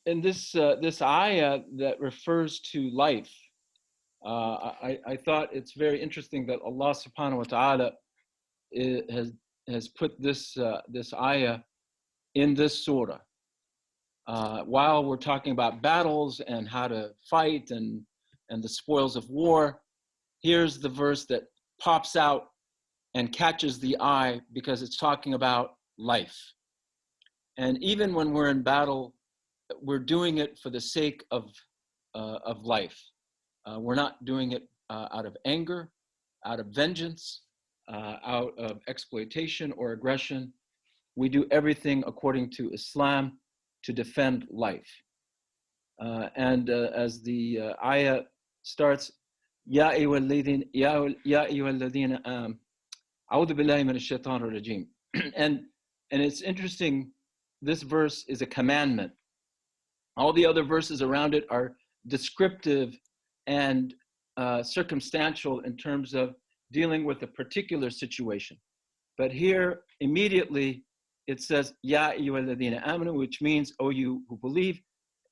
in this ayah that refers to life, I thought it's very interesting that Allah subhanahu wa ta'ala has put this ayah in this surah. While we're talking about battles and how to fight and the spoils of war, here's the verse that pops out and catches the eye because it's talking about life. And even when we're in battle, we're doing it for the sake of life. We're not doing it out of anger, out of vengeance, out of exploitation or aggression. We do everything according to Islam to defend life. And as the ayah starts, Ya ayyuhalladhina a'udhu billahi minash shaitanir rajim. And it's interesting, this verse is a commandment. All the other verses around it are descriptive and circumstantial in terms of dealing with a particular situation. But here, immediately, it says, Ya ayyuhalladhina amanu, which means, O you who believe.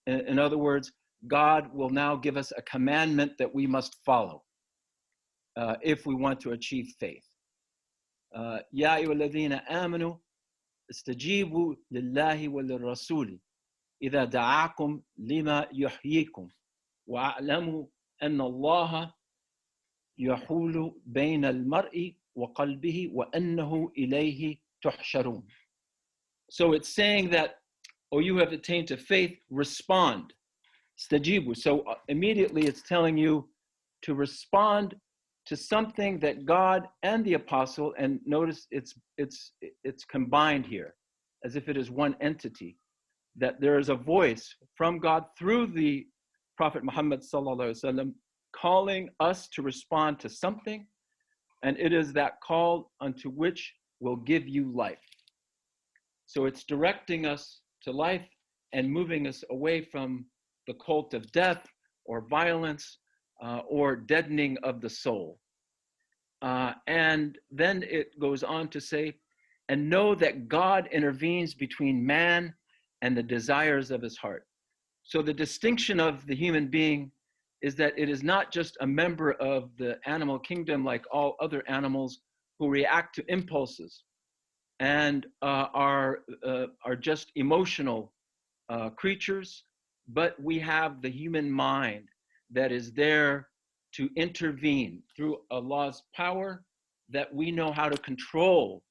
In other words, God will now give us a commandment that we must follow if we want to achieve faith. Ya ayyuhalladhina amanu, istajibu lillahi wa lirrasuli idha da'akum lima yuhyikum wa'alamu anna Allah yahulu bayna al-mar'i wa qalbihi wa annahu ilayhi tuhsharun. So it's saying that, oh, you have attained to faith, respond. Stajibu. So immediately it's telling you to respond to something that God and the apostle, and notice it's combined here, as if it is one entity, that there is a voice from God through the Prophet Muhammad sallallahu alaihi wasallam calling us to respond to something, and it is that call unto which will give you life. So it's directing us to life and moving us away from the cult of death or violence or deadening of the soul. And then it goes on to say, and know that God intervenes between man and the desires of his heart. So the distinction of the human being is that it is not just a member of the animal kingdom like all other animals who react to impulses and are just emotional creatures, but we have the human mind that is there to intervene through Allah's power, that we know how to control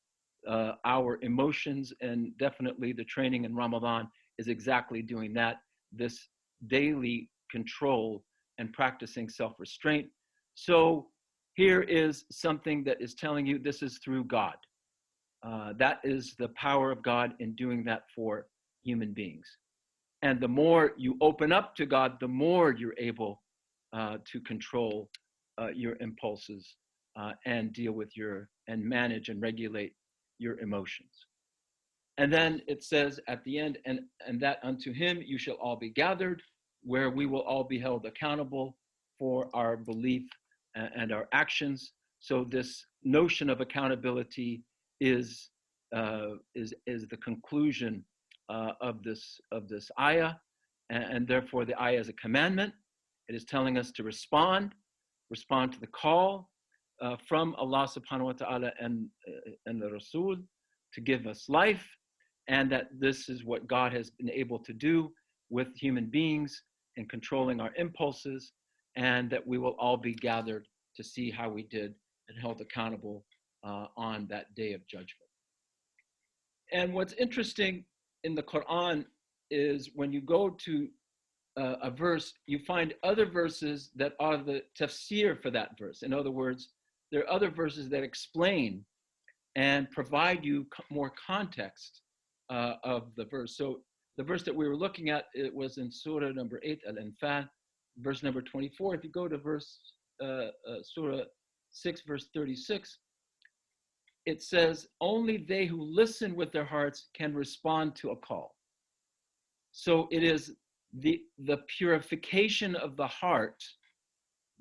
our emotions, and definitely the training in Ramadan is exactly doing that, this daily control and practicing self-restraint. So here is something that is telling you this is through God. That is the power of God in doing that for human beings. And the more you open up to God, the more you're able to control your impulses and deal with and manage and regulate your emotions. And then it says at the end, and that unto him you shall all be gathered, where we will all be held accountable for our belief and our actions. So this notion of accountability is the conclusion of this ayah, and therefore the ayah is a commandment. It is telling us to respond to the call from Allah subhanahu wa ta'ala and the Rasul to give us life, and that this is what God has been able to do with human beings in controlling our impulses, and that we will all be gathered to see how we did and held accountable on that day of judgment. And what's interesting in the Quran is when you go to a verse, you find other verses that are the tafsir for that verse. In other words, there are other verses that explain and provide you more context of the verse. So the verse that we were looking at, it was in Surah number 8, Al-Anfal, verse number 24. If you go to Surah 6, verse 36, it says, only they who listen with their hearts can respond to a call. So it is the purification of the heart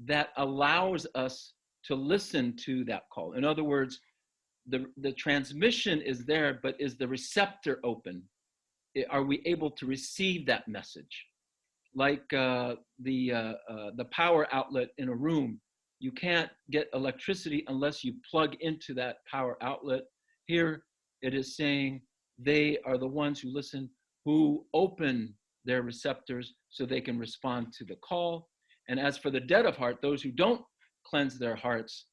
that allows us to listen to that call. In other words, the transmission is there, but is the receptor open are we able to receive that message? Like the power outlet in a room, you can't get electricity unless you plug into that power outlet. Here it is saying they are the ones who listen, who open their receptors so they can respond to the call. And as for the dead of heart, those who don't cleanse their hearts,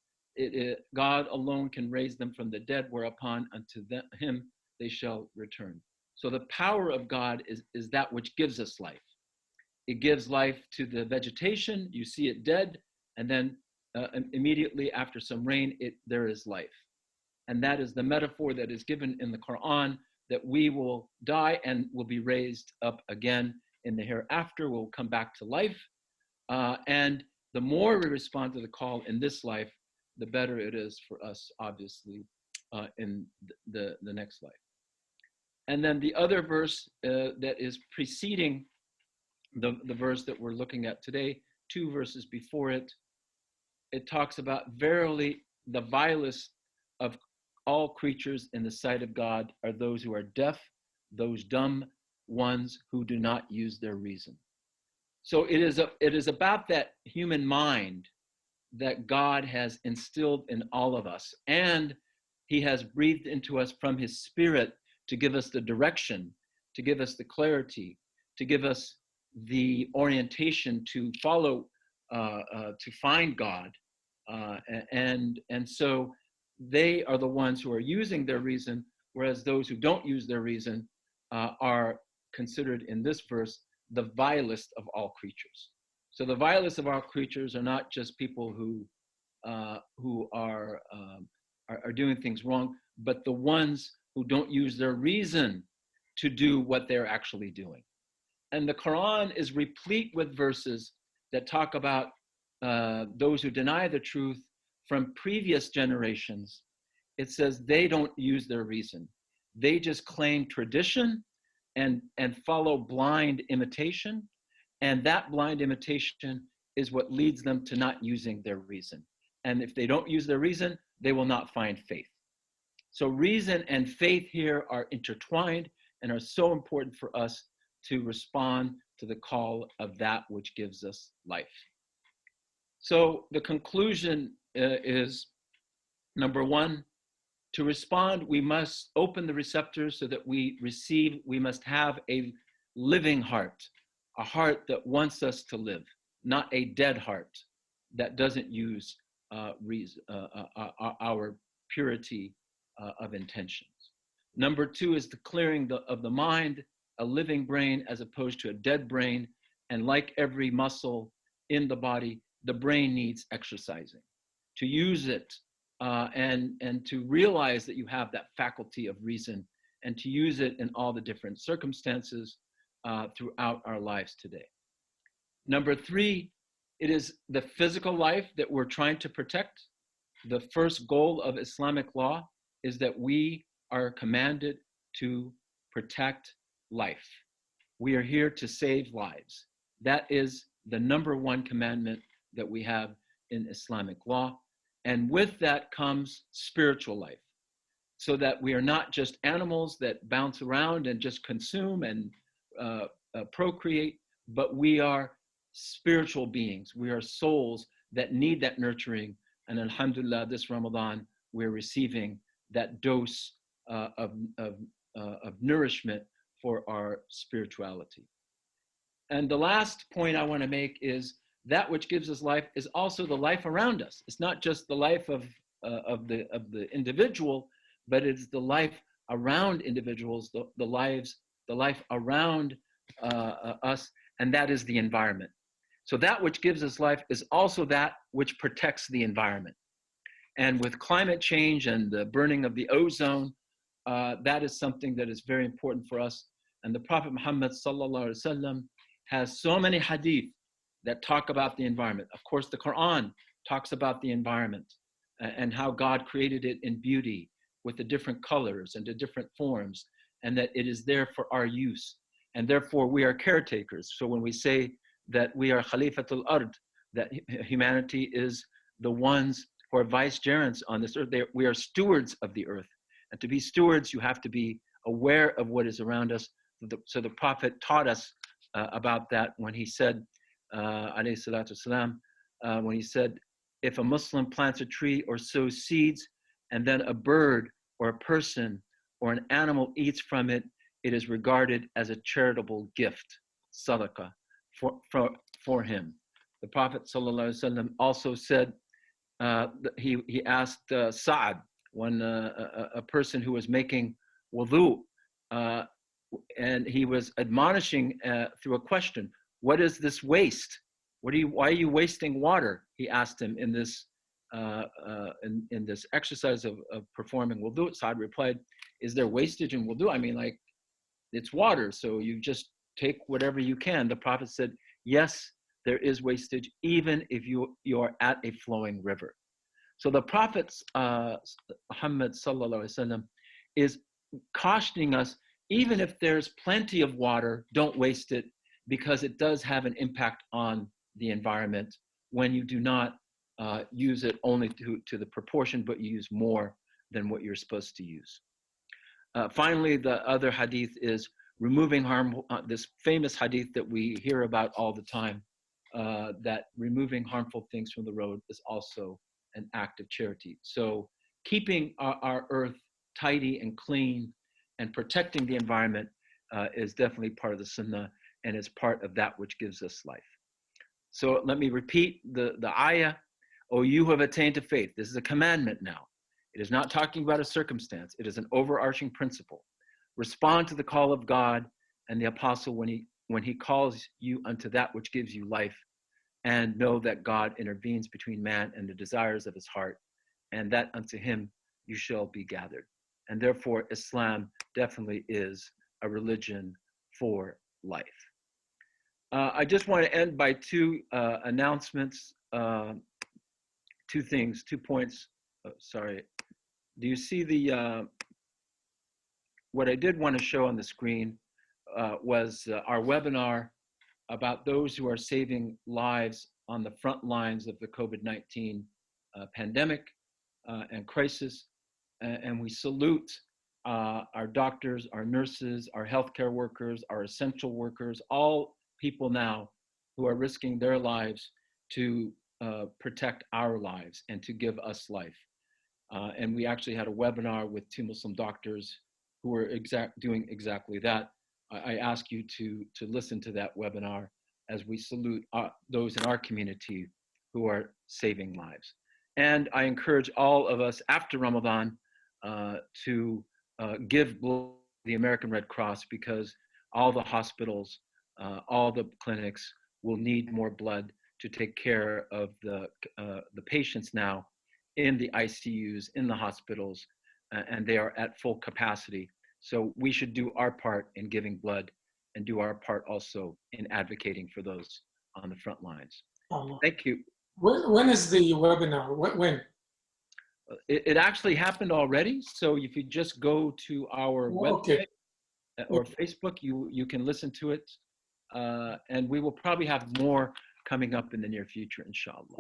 God alone can raise them from the dead, whereupon unto him they shall return. So the power of God is that which gives us life. It gives life to the vegetation. You see it dead, and then immediately after some rain, there is life. And that is the metaphor that is given in the Quran, that we will die and will be raised up again in the hereafter. We'll come back to life. And the more we respond to the call in this life, the better it is for us, obviously, in the next life. And then the other verse that is preceding the verse that we're looking at today, 2 verses before it, it talks about, verily the vilest of all creatures in the sight of God are those who are deaf, those dumb ones who do not use their reason. So it is about that human mind that God has instilled in all of us, and he has breathed into us from his spirit to give us the direction, to give us the clarity, to give us the orientation to follow, to find God. And so they are the ones who are using their reason, whereas those who don't use their reason are considered in this verse the vilest of all creatures. So the vilest of all creatures are not just people who are doing things wrong, but the ones who don't use their reason to do what they're actually doing. And the Quran is replete with verses that talk about those who deny the truth from previous generations. It says they don't use their reason. They just claim tradition and follow blind imitation. And that blind imitation is what leads them to not using their reason. And if they don't use their reason, they will not find faith. So reason and faith here are intertwined and are so important for us to respond to the call of that which gives us life. So the conclusion is, number one, to respond, we must open the receptors so that we receive. We must have a living heart, a heart that wants us to live, not a dead heart that doesn't use our purity of intentions. Number two is the clearing of the mind, a living brain as opposed to a dead brain. And like every muscle in the body, the brain needs exercising. To use it and to realize that you have that faculty of reason, and to use it in all the different circumstances throughout our lives today. Number three, it is the physical life that we're trying to protect. The first goal of Islamic law is that we are commanded to protect life. We are here to save lives. That is the number one commandment that we have in Islamic law. And with that comes spiritual life, so that we are not just animals that bounce around and just consume and procreate, but we are spiritual beings. We are souls that need that nurturing. And alhamdulillah, this Ramadan, we're receiving that dose of nourishment for our spirituality. And the last point I want to make is that which gives us life is also the life around us. It's not just the life of the individual, but it's the life around individuals, the life around us, and that is the environment. So that which gives us life is also that which protects the environment. And with climate change and the burning of the ozone, that is something that is very important for us. And the Prophet Muhammad sallallahu alaihi wasallam has so many hadith that talk about the environment. Of course, the Quran talks about the environment and how God created it in beauty with the different colors and the different forms, and that it is there for our use. And therefore, we are caretakers. So when we say that we are Khalifatul Ard, that humanity is the ones who are vicegerents on this earth, we are stewards of the earth. And to be stewards, you have to be aware of what is around us So the Prophet taught us about that when he said, alayhi salatu wasalam, when he said, if a Muslim plants a tree or sows seeds, and then a bird or a person or an animal eats from it, it is regarded as a charitable gift, sadaqah, for him. The Prophet ﷺ also said, he asked Sa'ad, when a person who was making wudu, and he was admonishing through a question, what is this waste? Why are you wasting water? He asked him in this in this exercise of performing wudu. Sa'ad replied, is there wastage in wudu? I mean, like, it's water, so you just take whatever you can. The Prophet said, yes, there is wastage, even if you are at a flowing river. So the Prophet Muhammad sallallahu alaihi wasallam is cautioning us, even if there's plenty of water, don't waste it, because it does have an impact on the environment when you do not use it only to the proportion, but you use more than what you're supposed to use. Finally, the other hadith is removing harmful, this famous hadith that we hear about all the time, that removing harmful things from the road is also an act of charity. So keeping our earth tidy and clean and protecting the environment is definitely part of the sunnah, and is part of that which gives us life. So let me repeat the ayah. Oh, you who have attained to faith. This is a commandment now. It is not talking about a circumstance. It is an overarching principle. Respond to the call of God and the apostle when he calls you unto that which gives you life, and know that God intervenes between man and the desires of his heart, and that unto him you shall be gathered. And therefore, Islam definitely is a religion for life. I just want to end by two announcements, two things, 2 points. Oh, sorry. Do you see the, what I did want to show on the screen was our webinar about those who are saving lives on the front lines of the COVID-19 pandemic and crisis. And we salute our doctors, our nurses, our healthcare workers, our essential workers, all people now who are risking their lives to protect our lives and to give us life. And we actually had a webinar with 2 Muslim doctors who were doing exactly that. I ask you to listen to that webinar as we salute those in our community who are saving lives. And I encourage all of us after Ramadan to give blood to the American Red Cross, because all the hospitals, all the clinics will need more blood to take care of the patients now in the ICUs, in the hospitals, and they are at full capacity. So we should do our part in giving blood, and do our part also in advocating for those on the front lines. Thank you. When is the webinar? When? It actually happened already. So if you just go to our website or Facebook, you can listen to it. And we will probably have more coming up in the near future, inshallah.